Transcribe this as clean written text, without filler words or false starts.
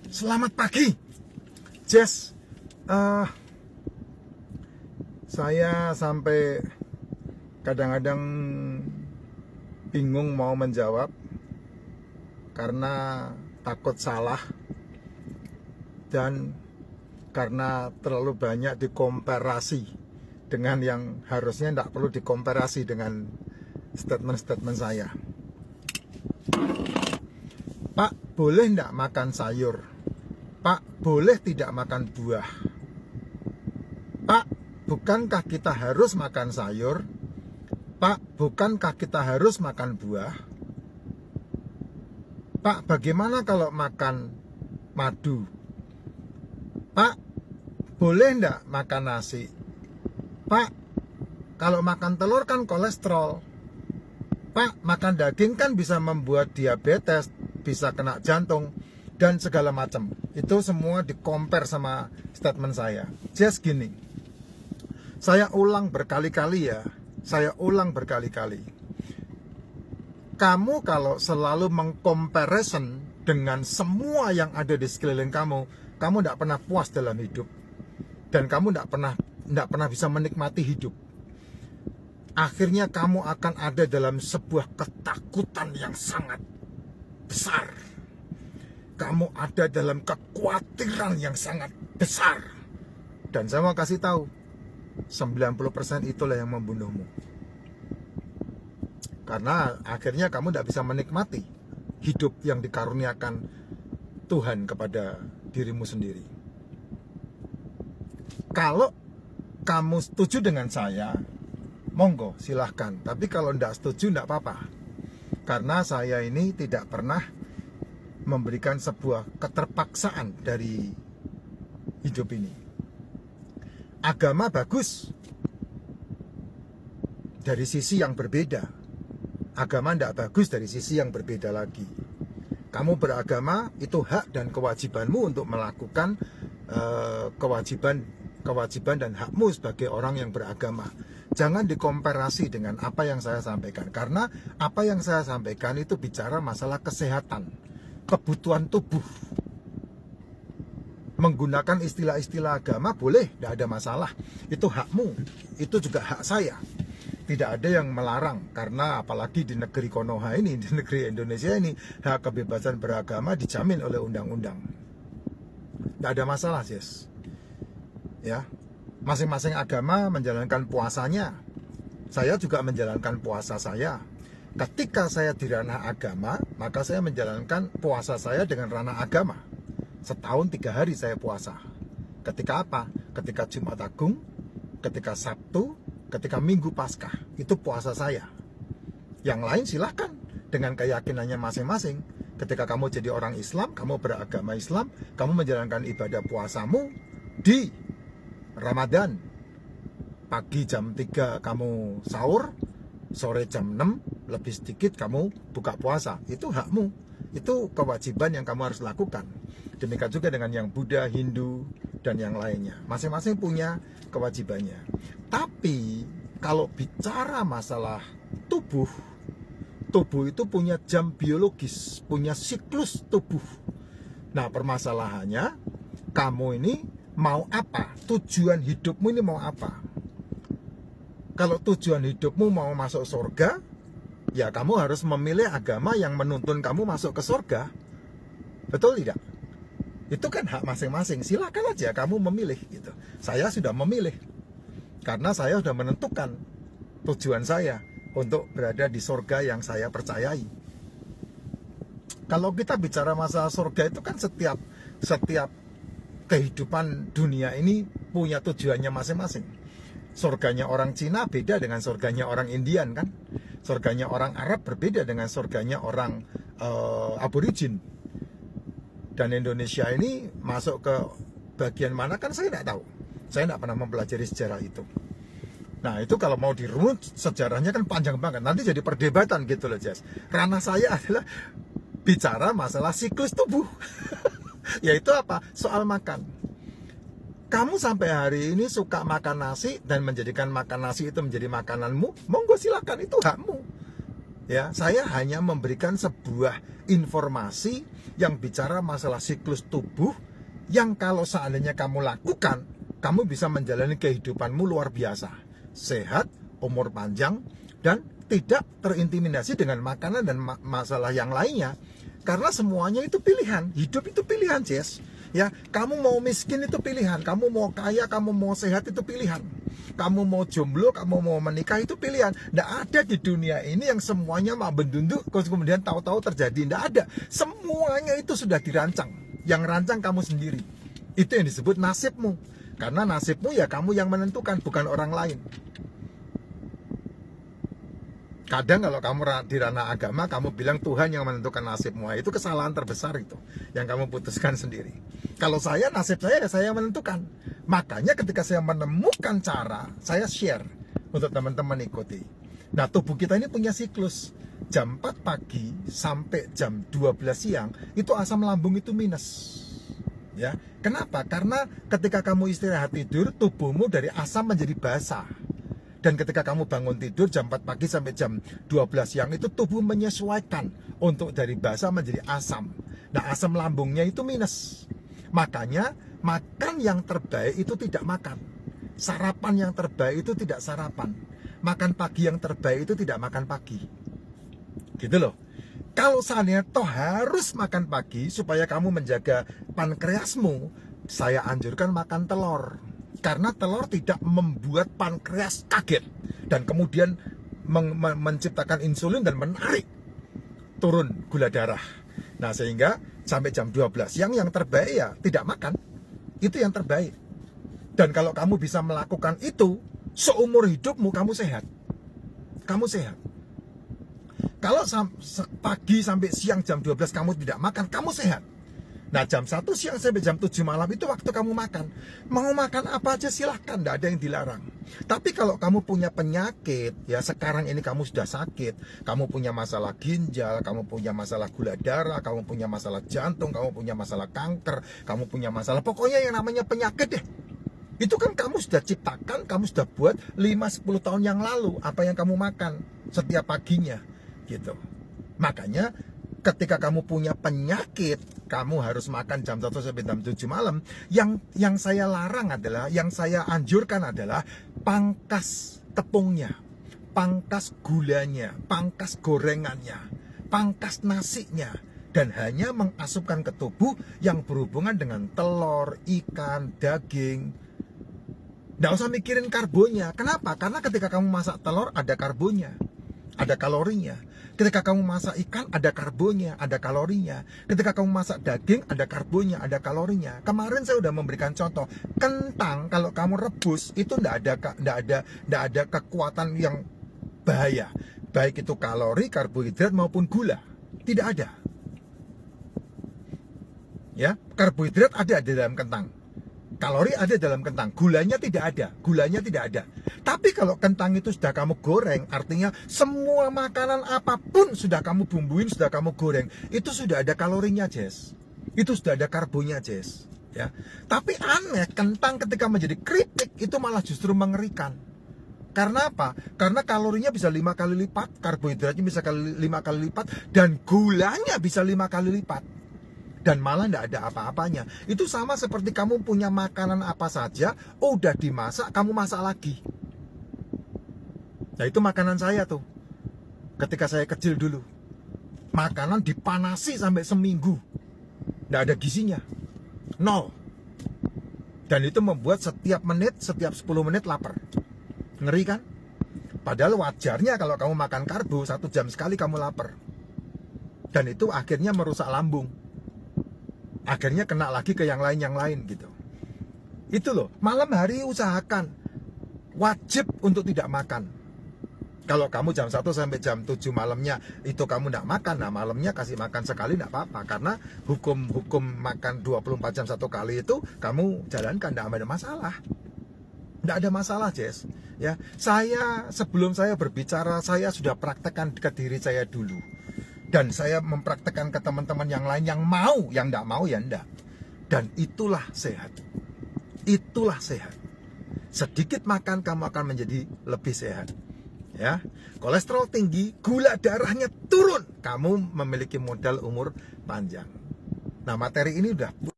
Selamat pagi, Jess. Saya sampai kadang-kadang bingung mau menjawab karena takut salah dan karena terlalu banyak dikomparasi dengan yang harusnya tidak perlu dikomparasi dengan statement-statement saya. Pak, boleh tidak makan sayur? Pak, boleh tidak makan buah? Pak, bukankah kita harus makan sayur? Pak, bukankah kita harus makan buah? Pak, bagaimana kalau makan madu? Pak, boleh enggak makan nasi? Pak, kalau makan telur kan kolesterol. Pak, makan daging kan bisa membuat diabetes, bisa kena jantung, dan segala macam. Itu semua di-compare sama statement saya. Just gini, saya ulang berkali-kali ya, kamu kalau selalu mengcomparison dengan semua yang ada di sekeliling kamu tidak pernah puas dalam hidup. Dan kamu tidak pernah bisa menikmati hidup. Akhirnya kamu akan ada dalam sebuah ketakutan yang sangat besar. Kamu ada dalam kekhawatiran yang sangat besar. Dan saya mau kasih tahu, 90% itulah yang membunuhmu. Karena akhirnya kamu tidak bisa menikmati hidup yang dikaruniakan Tuhan kepada dirimu sendiri. Kalau kamu setuju dengan saya, monggo silahkan. Tapi kalau tidak setuju tidak apa-apa. Karena saya ini tidak pernah memberikan sebuah keterpaksaan dari hidup ini. Agama bagus dari sisi yang berbeda. Agama tidak bagus dari sisi yang berbeda lagi. Kamu beragama itu hak dan kewajibanmu untuk melakukan kewajiban dan hakmu sebagai orang yang beragama. Jangan dikomparasi dengan apa yang saya sampaikan. Karena apa yang saya sampaikan itu bicara masalah kesehatan, kebutuhan tubuh. Menggunakan istilah-istilah agama boleh, tidak ada masalah. Itu hakmu, itu juga hak saya. Tidak ada yang melarang, karena apalagi di negeri Konoha ini, di negeri Indonesia ini, hak kebebasan beragama dijamin oleh undang-undang. Tidak ada masalah, yes. Ya, masing-masing agama menjalankan puasanya. Saya juga menjalankan puasa saya. Ketika saya di ranah agama, maka saya menjalankan puasa saya dengan ranah agama. Setahun 3 hari saya puasa. Ketika apa? Ketika Jumat Agung, ketika Sabtu, ketika Minggu Paskah. Itu puasa saya. Yang lain silahkan dengan keyakinannya masing-masing. Ketika kamu jadi orang Islam, kamu beragama Islam, kamu menjalankan ibadah puasamu di Ramadan. Pagi jam 3 kamu sahur, sore jam 6 lebih sedikit kamu buka puasa. Itu hakmu. Itu kewajiban yang kamu harus lakukan. Demikian juga dengan yang Buddha, Hindu, dan yang lainnya. Masing-masing punya kewajibannya. Tapi kalau bicara masalah tubuh itu punya jam biologis, punya siklus tubuh. Nah, permasalahannya, kamu ini mau apa? Tujuan hidupmu ini mau apa? Kalau tujuan hidupmu mau masuk surga, ya kamu harus memilih agama yang menuntun kamu masuk ke surga. Betul tidak? Itu kan hak masing-masing. Silakan aja kamu memilih gitu. Saya sudah memilih. Karena saya sudah menentukan tujuan saya untuk berada di surga yang saya percayai. Kalau kita bicara masalah surga itu kan setiap kehidupan dunia ini punya tujuannya masing-masing. Surganya orang Cina beda dengan surganya orang Indian kan. Surganya orang Arab berbeda dengan surganya orang aborigin. Dan Indonesia ini masuk ke bagian mana kan saya tidak tahu. Saya tidak pernah mempelajari sejarah itu. Nah itu kalau mau dirunut sejarahnya kan panjang banget. Nanti jadi perdebatan gitu loh, Jess. Ranah saya adalah bicara masalah siklus tubuh. Yaitu apa? Soal makan. Kamu sampai hari ini suka makan nasi dan menjadikan makan nasi itu menjadi makananmu, monggo silakan, itu hakmu. Ya, saya hanya memberikan sebuah informasi yang bicara masalah siklus tubuh yang kalau seandainya kamu lakukan, kamu bisa menjalani kehidupanmu luar biasa. Sehat, umur panjang, dan tidak terintimidasi dengan makanan dan masalah yang lainnya. Karena semuanya itu pilihan. Hidup itu pilihan, Jess. Ya, kamu mau miskin itu pilihan, kamu mau kaya, kamu mau sehat itu pilihan. Kamu mau jomblo, kamu mau menikah itu pilihan. Nggak ada di dunia ini yang semuanya mau bendunduk kemudian tahu-tahu terjadi. Nggak ada. Semuanya itu sudah dirancang. Yang rancang kamu sendiri. Itu yang disebut nasibmu. Karena nasibmu ya kamu yang menentukan, bukan orang lain. Kadang kalau kamu di ranah agama, kamu bilang Tuhan yang menentukan nasibmu. Itu kesalahan terbesar itu, yang kamu putuskan sendiri. Kalau saya, nasib saya ya saya menentukan. Makanya ketika saya menemukan cara, saya share untuk teman-teman ikuti. Nah, tubuh kita ini punya siklus. Jam 4 pagi sampai jam 12 siang, itu asam lambung itu minus. Ya, kenapa? Karena ketika kamu istirahat tidur, tubuhmu dari asam menjadi basah. Dan ketika kamu bangun tidur jam 4 pagi sampai jam 12 siang itu tubuh menyesuaikan untuk dari basah menjadi asam. Nah, asam lambungnya itu minus. Makanya makan yang terbaik itu tidak makan. Sarapan yang terbaik itu tidak sarapan. Makan pagi yang terbaik itu tidak makan pagi. Gitu loh. Kalau seandainya toh harus makan pagi supaya kamu menjaga pankreasmu, saya anjurkan makan telur. Karena telur tidak membuat pankreas kaget dan kemudian menciptakan insulin dan menarik turun gula darah. Nah, sehingga sampai jam 12 siang yang terbaik ya tidak makan. Itu yang terbaik. Dan kalau kamu bisa melakukan itu, seumur hidupmu kamu sehat. Kamu sehat. Kalau pagi sampai siang jam 12 kamu tidak makan, kamu sehat. Nah, jam 1 siang sampai jam 7 malam itu waktu kamu makan. Mau makan apa aja silahkan, tidak ada yang dilarang. Tapi kalau kamu punya penyakit, ya sekarang ini kamu sudah sakit, kamu punya masalah ginjal, kamu punya masalah gula darah, kamu punya masalah jantung, kamu punya masalah kanker, kamu punya masalah, pokoknya yang namanya penyakit deh. Itu kan kamu sudah ciptakan, kamu sudah buat 5-10 tahun yang lalu, apa yang kamu makan setiap paginya, gitu. Makanya ketika kamu punya penyakit, kamu harus makan jam 1 sampai jam 7 malam. Yang saya larang adalah, yang saya anjurkan adalah pangkas tepungnya, pangkas gulanya, pangkas gorengannya, pangkas nasinya, dan hanya mengasupkan ke tubuh yang berhubungan dengan telur, ikan, daging. Nggak usah mikirin karbonnya. Kenapa? Karena ketika kamu masak telur ada karbonnya, ada kalorinya. Ketika kamu masak ikan ada karbonnya, ada kalorinya. Ketika kamu masak daging ada karbonnya, ada kalorinya. Kemarin saya sudah memberikan contoh. Kentang kalau kamu rebus itu tidak ada kekuatan yang bahaya. Baik itu kalori, karbohidrat maupun gula. Tidak ada. Ya, karbohidrat ada di dalam kentang. Kalori ada dalam kentang, gulanya tidak ada, Tapi kalau kentang itu sudah kamu goreng, artinya semua makanan apapun sudah kamu bumbuin, sudah kamu goreng, itu sudah ada kalorinya, Jess. Itu sudah ada karbonnya, Jess. Ya. Tapi aneh, kentang ketika menjadi keripik itu malah justru mengerikan. Karena apa? Karena kalorinya bisa 5 kali lipat, karbohidratnya bisa 5 kali lipat, dan gulanya bisa 5 kali lipat. Dan malah tidak ada apa-apanya. Itu sama seperti kamu punya makanan apa saja, udah dimasak, kamu masak lagi. Nah, itu makanan saya tuh. Ketika saya kecil dulu. Makanan dipanasi sampai seminggu. Tidak ada gizinya. 0. Dan itu membuat setiap 10 menit lapar. Ngeri kan? Padahal wajarnya kalau kamu makan karbo 1 jam sekali kamu lapar. Dan itu akhirnya merusak lambung. Akhirnya kena lagi ke yang lain gitu. Itu loh, malam hari usahakan wajib untuk tidak makan. Kalau kamu jam 1 sampai jam 7 malamnya itu kamu tidak makan, nah malamnya kasih makan sekali tidak apa-apa. Karena hukum makan 24 jam 1 kali itu kamu jalankan, tidak ada masalah. Tidak ada masalah, Jess. Ya, sebelum saya berbicara, saya sudah praktekkan ke diri saya dulu. Dan saya mempraktekkan ke teman-teman yang lain yang mau, yang tidak mau ya enggak. Dan itulah sehat. Itulah sehat. Sedikit makan kamu akan menjadi lebih sehat. ya. Kolesterol tinggi, gula darahnya turun, kamu memiliki modal umur panjang. Nah, materi ini udah